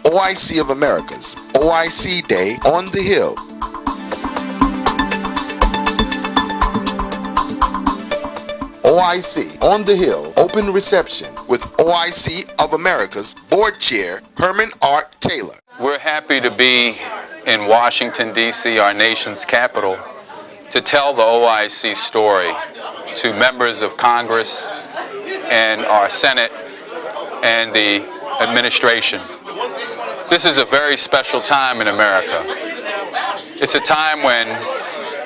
OIC of America's OIC Day on the Hill. OIC on the Hill open reception with OIC of America's Board Chair Herman R. Taylor. We're happy to be in Washington, D.C., our nation's capital, to tell the OIC story to members of Congress and our Senate and the administration. This is a very special time in America. It's a time when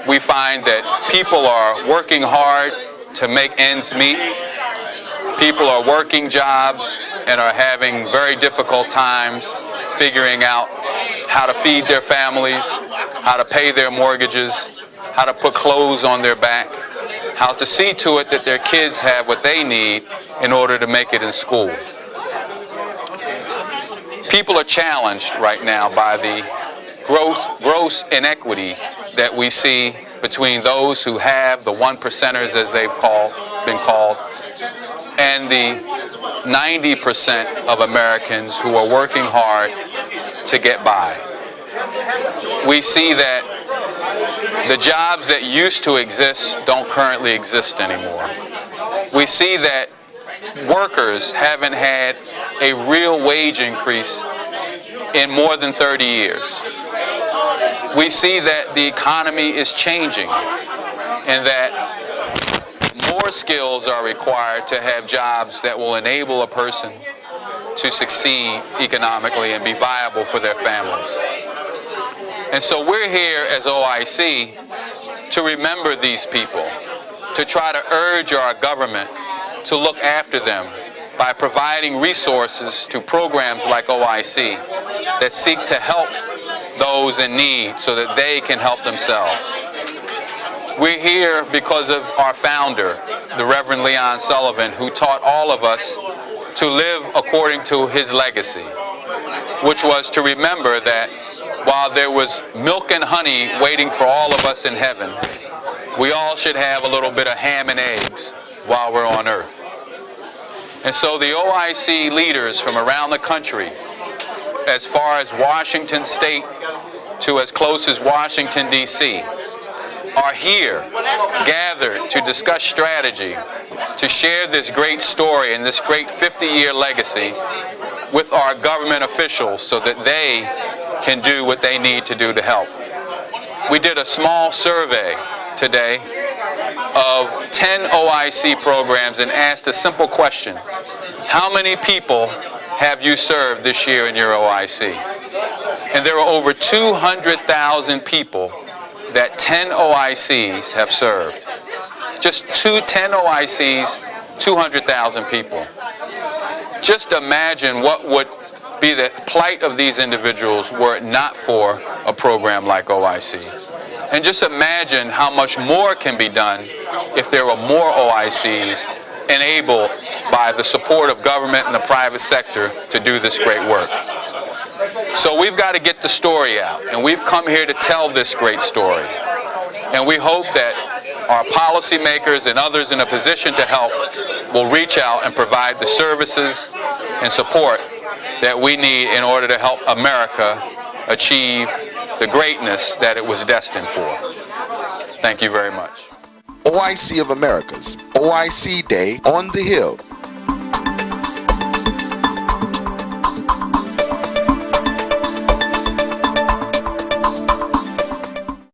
we find that people are working hard to make ends meet. People are working jobs and are having very difficult times figuring out how to feed their families, how to pay their mortgages, how to put clothes on their back, how to see to it that their kids have what they need in order to make it in school. People are challenged right now by the gross inequity that we see between those who have, the one percenters as they've been called, and the 90% of Americans who are working hard to get by. We see that the jobs that used to exist don't currently exist anymore. We see that workers haven't had a real wage increase in more than 30 years. We see that the economy is changing and that more skills are required to have jobs that will enable a person to succeed economically and be viable for their families. And so we're here as OIC to remember these people, to try to urge our government to look after them by providing resources to programs like OIC that seek to help those in need so that they can help themselves. We're here because of our founder, the Reverend Sullivan, who taught all of us to live according to his legacy, which was to remember that while there was milk and honey waiting for all of us in heaven, we all should have a little bit of ham and eggs while we're on earth. And so the OIC leaders from around the country, as far as Washington State to as close as Washington, D.C., are here gathered to discuss strategy, to share this great story and this great 50-year legacy with our government officials so that they can do what they need to do to help. We did a small survey today of 10 OIC programs and asked a simple question: how many people have you served this year in your OIC? And there are over 200,000 people that 10 OICs have served. Just 10 OICs, 200,000 people. Just imagine what would be the plight of these individuals were it not for a program like OIC. And just imagine how much more can be done if there were more OICs enabled by the support of government and the private sector to do this great work. So we've got to get the story out, and we've come here to tell this great story. And we hope that our policymakers and others in a position to help will reach out and provide the services and support that we need in order to help America achieve the greatness that it was destined for. Thank you very much. OIC of America's OIC Day on the Hill.